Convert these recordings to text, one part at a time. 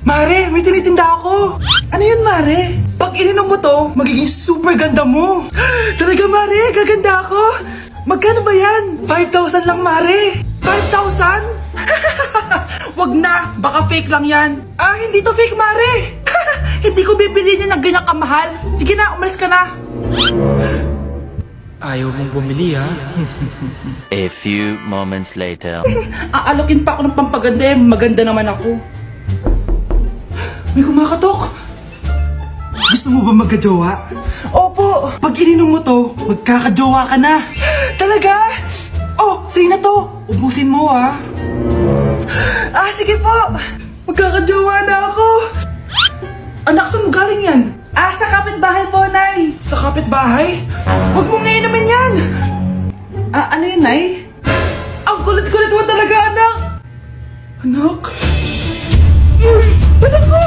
Mare, may tinitinda ako. Ano yun, Mare? Pag ininom mo to, magiging super ganda mo. Talaga, Mare, gaganda ako. Magkano ba yan? 5,000 lang, Mare. 5,000? Wag na, baka fake lang yan. Ah, hindi to fake, Mare. Hindi ko bibili niya ng ganyan kamahal. Sige na, umalis ka na. Ayaw mong bumili, ha? A few moments later. Aalokin pa ako ng pampaganda, maganda naman ako. May kumakatok. Gusto mo ba magkajowa? Opo, pag ininom mo to, magkakajowa ka na. Talaga? Oh, sige na to. Ubusin mo, ha? Ah, sige po. Magkakajowa na ako. Anak, saan mo galing yan? Ah, sa kapitbahay po, Nay. Sa kapitbahay? Huwag mo ngayon naman yan. Ah, ano yun, Nay? Ang kulit-kulit mo talaga, anak. Anak? Uy, anak ko!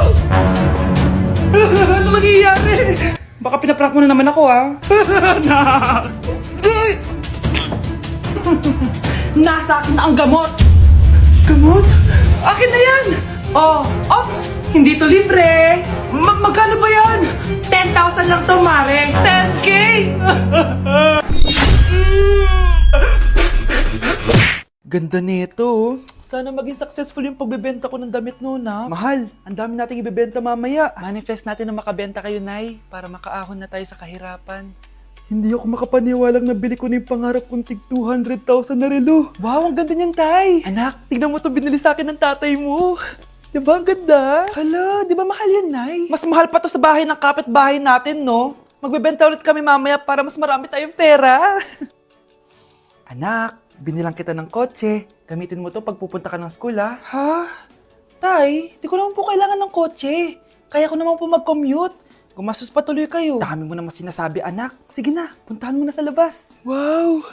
Ano nangyayari? Baka pinaprank mo na naman ako, ha? Anak! Nasa akin na ang gamot. Gamot? Akin na yan! Oh, ops! Hindi to libre! Magkano ba yan? 10,000 lang to, Mare! 10K! Ganda nito, oh. Sana maging successful yung pagbebenta ko ng damit noon, ha? Mahal, ang dami nating ibebenta mamaya. Manifest natin na makabenta kayo, Nay, para makaahon na tayo sa kahirapan. Hindi ako makapaniwalang nabili ko na yung pangarap kong tig 200,000 na relo. Wow, ang ganda niyan, Tay! Anak, tignan mo to binili sa akin ng tatay mo. Diba ang ganda? Hala, di ba mahal yan, Nay? Mas mahal pa to sa bahay ng kapitbahay natin, no? Magbebenta ulit kami mamaya para mas marami tayong pera. Anak, binilang kita ng kotse. Gamitin mo to pag pupunta ka ng school, ha? Ha? Tay, di ko naman po kailangan ng kotse. Kaya ko naman po mag-commute. Gumastos pa tuloy kayo. Dami mo naman sinasabi, anak. Sige na, puntahan mo na sa labas. Wow!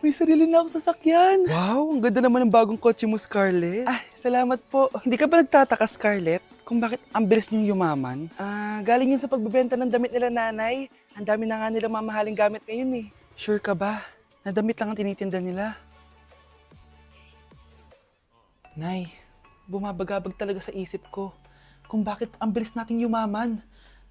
May sarili na akong sasakyan. Wow, ang ganda naman ng bagong kotse mo, Scarlett. Ah, salamat po. Hindi ka ba nagtataka, Scarlett, kung bakit ang bilis niyong yumaman? Ah, galing yun sa pagbebenta ng damit nila, nanay. Ang dami na nga nila mamahaling gamit ngayon, eh. Sure ka ba? Na damit lang ang tinitinda nila? Nay, bumabagabag talaga sa isip ko kung bakit ang bilis nating yumaman.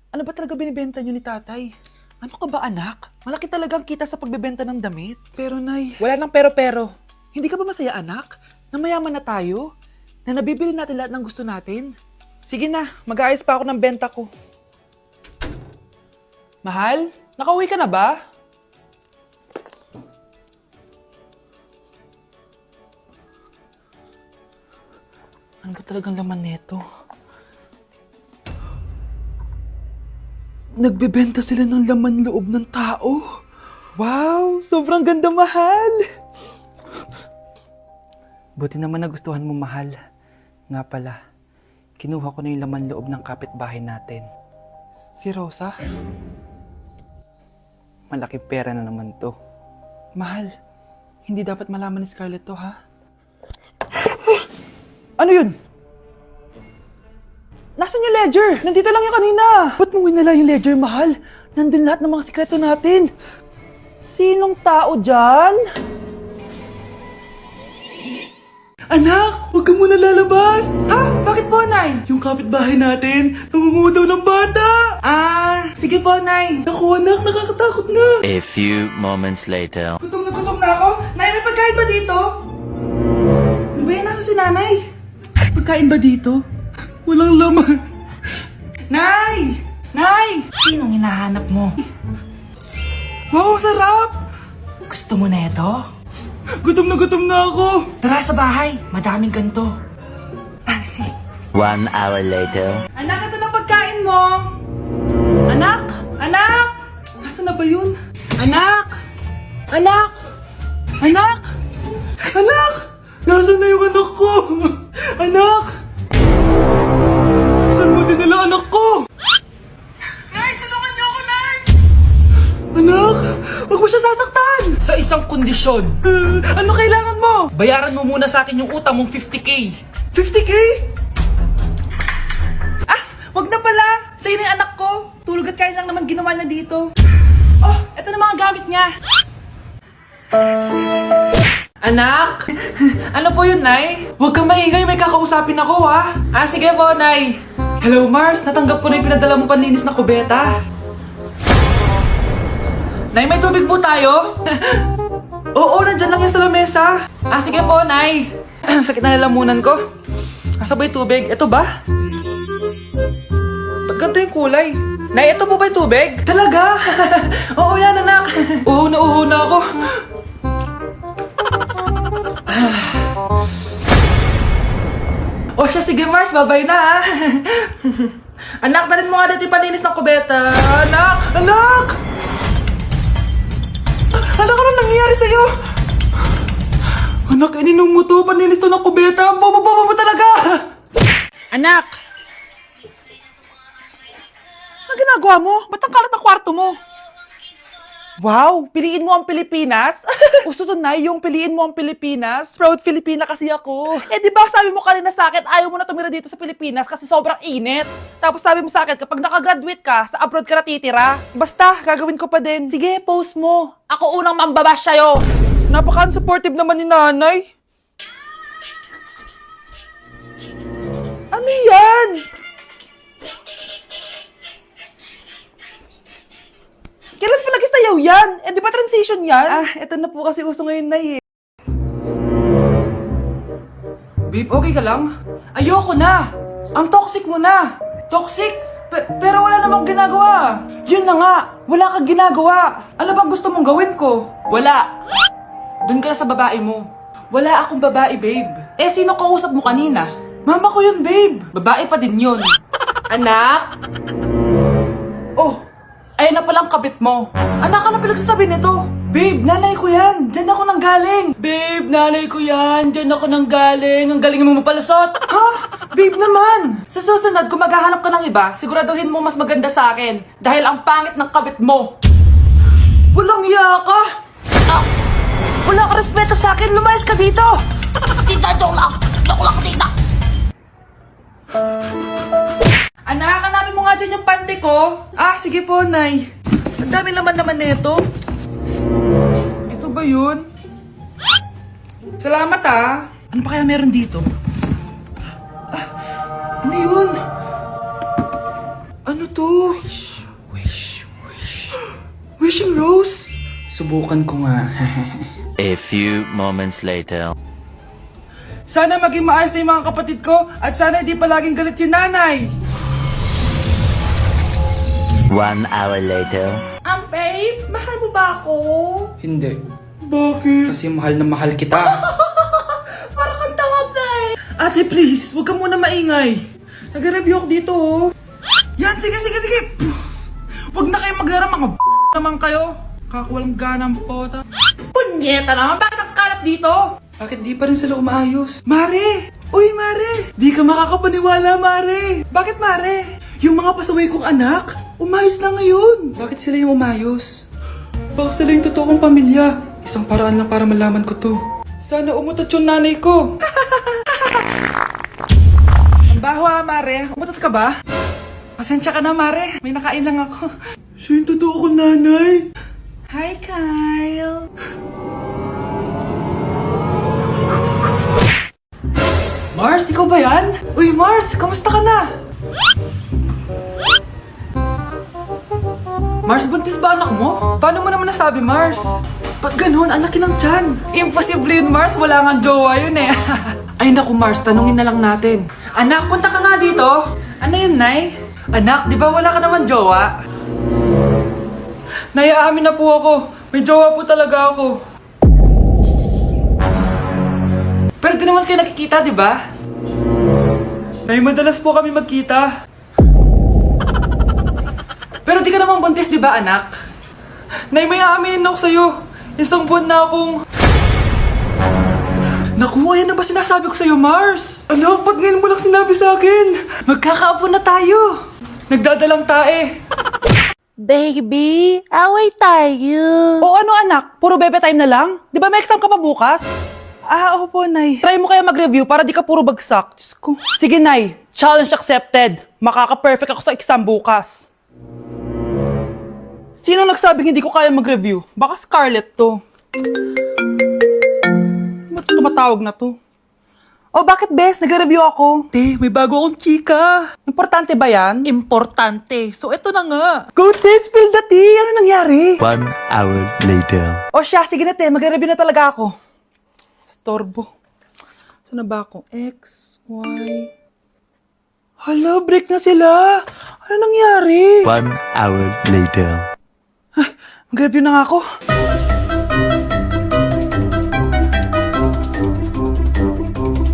Ano ba talaga binibenta niyo ni tatay? Ano ka ba, anak? Malaki talagang kita sa pagbebenta ng damit. Pero, Nay, wala nang pero-pero. Hindi ka ba masaya, anak? Na mayaman na tayo? Na nabibili natin lahat ng gusto natin? Sige na, mag-aayos pa ako ng benta ko. Mahal, nakauwi ka na ba? Ano ba talagang laman neto? Nagbebenta sila ng laman loob ng tao. Wow, sobrang ganda, mahal. Buti naman nagustuhan mo, mahal. Nga pala, kinuha ko na yung laman loob ng kapitbahay natin. Si Rosa? Malaking pera na naman to. Mahal, hindi dapat malaman ni Scarlett to, ha? Ano yun? Nasaan yung ledger? Nandito lang yung kanina. Ba't mo winala yung ledger, mahal? Nandun lahat ng mga sikreto natin. Sinong tao dyan? Anak, huwag ka muna lalabas. Ha? Bakit po, Nay? Yung kapitbahay natin, namumudaw ng bata. Ah, sige po, Nay. Naku, anak, nakakatakot na. A few moments later. Gutom na ako. Nay, may pagkain ba dito? Ano ba yan? Nasa si Nanay? Pagkain ba dito? Walang laman. Nay! Nay! Sinong hinahanap mo? Wow, sarap! Gusto mo na ito? Gutom na ako. Tara sa bahay, madaming ganito. 1 hour later. Anak, ito na pagkain mo. Anak! Anak! Nasaan na ba yun? Anak! Anak! Anak! Anak! Nasaan na yung anak ko? Anak! Saan mo dinala anak ko? Nay, tulungan niyo ako, Nay! Anak, huwag mo siya sasaktan! Sa isang kondisyon. Ano kailangan mo? Bayaran mo muna sa akin yung utang mong 50K. 50K? Ah, wag na pala. Sa'yo na yung anak ko. Tulog at kain lang naman ginawa niya dito. Oh, eto na mga gamit niya. Anak? Ano po yun, Nay? Huwag kang maingay, may kakausapin ako, ha? Ah, sige po, Nay. Hello, Mars. Natanggap ko na yung pinadala mong panlinis na kubeta. Nay, may tubig po tayo? Oo, nandyan lang yan sa lamesa. Sige po, Nay. Sakit na lalamunan ko. Asa ba yung tubig? Ito ba? Ba't ganito yung kulay? Nay, ito po ba yung tubig? Talaga? Oo yan, anak. Uho na ako. O siya, sige Mars, babay na ha. Anak, dalhin mo nga dito yung palinis ng kubeta. Anak! Anak! Anak, ano nangyayari sa'yo? Anak, ininom mo to. Paninis to ng kubeta. Bobo mo talaga! Anak! Ano ginagawa mo? Ba't ang kalat ng kwarto mo? Wow! Piliin mo ang Pilipinas? Gusto to, Nay, yung piliin mo ang Pilipinas? Proud Filipina kasi ako. Di ba sabi mo kanina sa akin, ayaw mo na tumira dito sa Pilipinas kasi sobrang init. Tapos sabi mo sa akin, kapag nakagraduate ka, sa abroad ka na titira. Basta, gagawin ko pa din. Sige, post mo. Ako unang mambabash sa'yo. Napaka-unsupportive naman ni nanay. Ano yan? Kailan palagi sayaw yan? Di ba transition yan? Eto na po kasi uso ngayon, Nay, eh. Babe, okay ka lang? Ayoko na! Ang toxic mo na! Toxic? Pero wala namang ginagawa! Yun na nga! Wala kang ginagawa! Ano bang gusto mong gawin ko? Wala! Doon ka na sa babae mo. Wala akong babae, babe. Sino kausap mo kanina? Mama ko yun, babe! Babae pa din yun. Anak? Oh! Ayun na palang kabit mo. Anak, ano pinagsasabi nito? Babe, nanay ko yan. Diyan ako nang galing. Babe, nanay ko yan. Diyan ako nang galing. Ang galing mo mapalasot. Ha? Babe naman. Sa susunod, kung maghahanap ka ng iba, siguraduhin mo mas maganda sa akin. Dahil ang pangit ng kabit mo. Walang iya ka. Wala ka respeto sa akin. Lumayas ka dito. Tita, joke lang. Joke lang, tita. Anak, hanapin mo nga dyan yung panty ko. Sige po, Nay. Ang dami naman nito. Ito ba yun? Salamat, Ano pa kaya meron dito? Ano yun? Ano to? Wishing rose? Subukan ko nga. A few moments later. Sana maging maayos na yung mga kapatid ko at sana hindi palaging galit si nanay. 1 hour later. Babe, mahal mo ba ako? Hindi. Bakit? Kasi mahal na mahal kita. Para kang tanga, babe. Ate, please, huwag ka muna maingay. Nag-review ako dito, Yan, sige. Huwag na kayo maglaro, mga naman kayo. Kakawalang ganang pota. Punyeta naman, bakit ang kalat dito? Bakit di pa rin sila umaayos? Mare! Uy, Mare! Di ka makakapaniwala, Mare! Bakit, Mare? Yung mga pasaway kong anak, umayos na ngayon. Bakit sila yung umayos? Baka sila yung totoong pamilya. Isang paraan lang para malaman ko to. Sana umutot yung nanay ko. Ang baho, Mare. Umutot ka ba? Pasensya ka na, Mare. May nakain lang ako. Siya yung totoo kong nanay. Hi, Kyle. Mars, ikaw ba yan? Uy, Mars, kamusta ka na? Mars, buntis ba anak mo? Paano mo naman nasabi, Mars? Ba't ganun? Ang laki ng tiyan. Imposible yun, Mars. Wala nga jowa yun eh. Ay naku, Mars. Tanungin na lang natin. Anak, punta ka nga dito. Ano yun, Nay? Anak, di ba wala ka naman jowa? Nay, aamin na po ako. May jowa po talaga ako. Pero di naman kayo nakikita, di ba? Nay, madalas po kami magkita. Pero di ka naman buntis, di ba, anak? Nay, may aaminin ako sa'yo. Isang buwan na akong... Naku, ayan na ba sinasabi ko sa'yo, Mars? Anak, ba't ngayon mo lang sinabi sa akin? Magkakaapo na tayo. Nagdadalang tae. Baby, away tayo. O ano, anak? Puro bebe time na lang? Di ba may exam ka pa bukas? Opo, Nay. Try mo kaya mag-review para di ka puro bagsak. Diyos ko. Sige, Nay. Challenge accepted. Makaka-perfect ako sa exam bukas. Sino nagsabing hindi ko kaya mag-review? Baka Scarlett to. Ba't tumatawag na to? Oh, bakit bes? Nagre-review ako. Te, may bago akong chika. Importante ba yan? Importante. So, eto na nga. Go, te, spill the tea. Ano nangyari? 1 hour later. O siya, sige na te. Magre-review na talaga ako. Storbo. Saan na ba ako? X, Y... Hala, break na sila. Ano nangyari? 1 hour later. Mag-review na nga ako.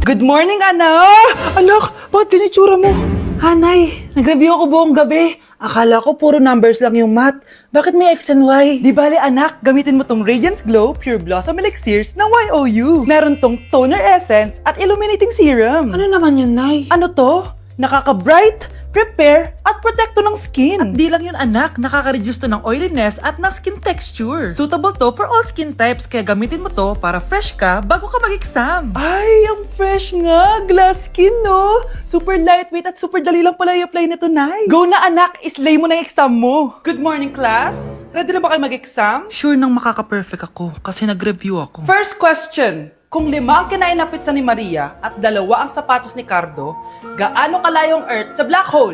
Good morning, anak! Anak, bakit ganyan itsura mo? Hanay, nag-review ako buong gabi. Akala ko puro numbers lang yung math. Bakit may X and Y? Di bale, anak, gamitin mo tong Radiance Glow Pure Blossom Elixirs ng YOU. Meron tong toner essence at illuminating serum. Ano naman yun, Nay? Ano to? Nakaka-bright, prepare, at protekto ng skin. At di lang yun, anak, nakaka-reduce to ng oiliness at ng skin texture. Suitable to for all skin types, kaya gamitin mo to para fresh ka bago ka mag-exam. Ay, ang fresh nga! Glass skin, no? Super lightweight at super dali lang pala i-apply nito, Nay. Go na, anak! Islay mo na yung exam mo. Good morning, class! Ready na ba kayo mag-exam? Sure nang makaka-perfect ako kasi nag-review ako. First question. Kung 5 ang kinain na pizza ni Maria at 2 ang sapatos ni Cardo, gaano kalayo ang Earth sa black hole?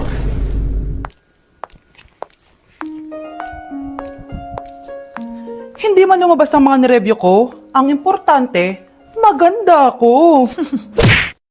Hindi man lumabas ang mga nireview ko. Ang importante, maganda ako.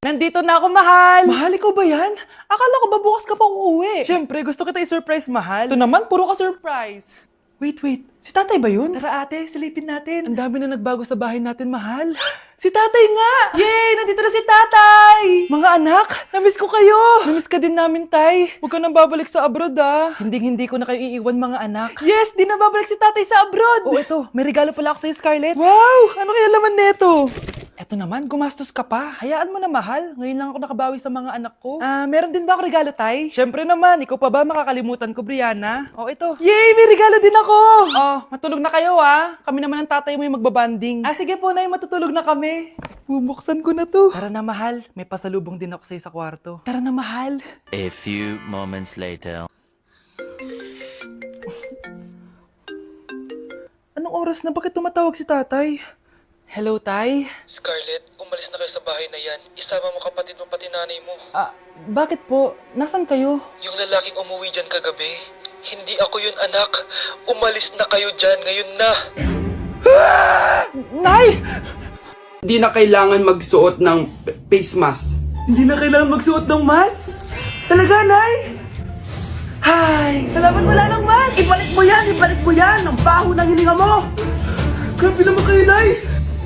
Nandito na ako, mahal! Mahal, ikaw ba yan? Akala ko ba bukas ka pa uuwi? Siyempre, gusto kita i-surprise, mahal. Ito naman, puro ka surprise. Wait. Si tatay ba yun? Tara ate, silipin natin. Ang dami na nagbago sa bahay natin, mahal. Si tatay nga! Yay! Nandito na si tatay! Mga anak, namiss ko kayo! Namiss ka din namin, tay. Huwag ka nang babalik sa abroad, ah. Hindi ko na kayo iiwan, mga anak. Yes! Di na babalik si tatay sa abroad! Oh, ito. May regalo pala ako sa'yo, Scarlett. Wow! Ano kaya laman neto? Eto naman, gumastos ka pa. Hayaan mo na, mahal. Ngayon lang ako nakabawi sa mga anak ko. Meron din ba ako regalo, tay? Siyempre naman, ikaw pa ba makakalimutan ko, Brianna? Oh, ito. Yay! May regalo din ako! Oh, matulog na kayo, ah. Kami naman ang tatay mo yung magbabanding. Sige po, Nay, matutulog na kami. Bubuksan ko na to. Tara na, mahal. May pasalubong din ako sa'yo sa kwarto. Tara na, mahal. A few moments later. Anong oras na? Bakit tumatawag si tatay? Hello, tay? Scarlett, umalis na kayo sa bahay na yan. Isama mo kapatid mo pati nanay mo. Bakit po? Nasaan kayo? Yung lalaking umuwi dyan kagabi, hindi ako yun, anak. Umalis na kayo dyan ngayon na. Nay! Hindi na kailangan magsuot ng face mask. Hindi na kailangan magsuot ng mask? Talaga, Nay? Hay! Salamat wala lang, man! Ibalik mo yan! Ang baho ng hininga mo! Grabe naman kayo, Nay!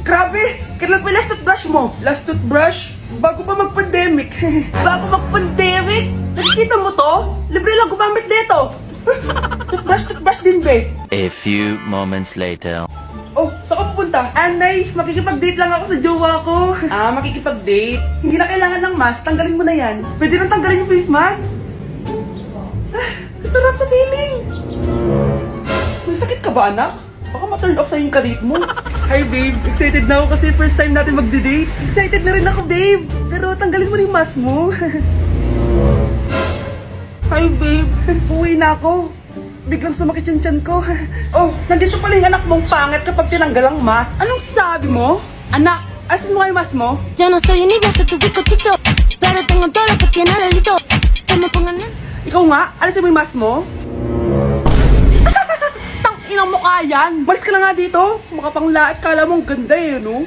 Grabe! Kailan pa last toothbrush mo? Last toothbrush? Bago pa mag-pandemic. Bago mag-pandemic? Nakikita mo to? Libre lang gumamit dito. Toothbrush din, be. A few moments later. Oh, saan ka pupunta? Anay, makikipag-date lang ako sa jowa ko. Makikipag-date? Hindi na kailangan ng mask, tanggalin mo na yan. Pwede nang tanggalin yung face mask? Kasarap sa feeling. May sakit ka ba, anak? Baka ma-turn off sa'yo yung kadate mo. Hi, babe. Excited na ako kasi first time natin magde-date. Excited na rin ako, babe. Pero tanggalin mo na yung mask mo. Hi, babe. Uwi na ako. Biglang sumakit yung tiyan ko. Oh, nandito pala yung anak mong pangit kapag tinanggal ang mask. Anong sabi mo? Anak, asin mo nga yung mask mo? Yo no soy niña, soy tu bizcochito, pero tengo todo lo que tiene delito. Que me pongan en... Ikaw nga, alisin mo yung mask mo? Tang inang mukha yan! Malis ka na nga dito! Makapanglait, kala mong ganda eh, no?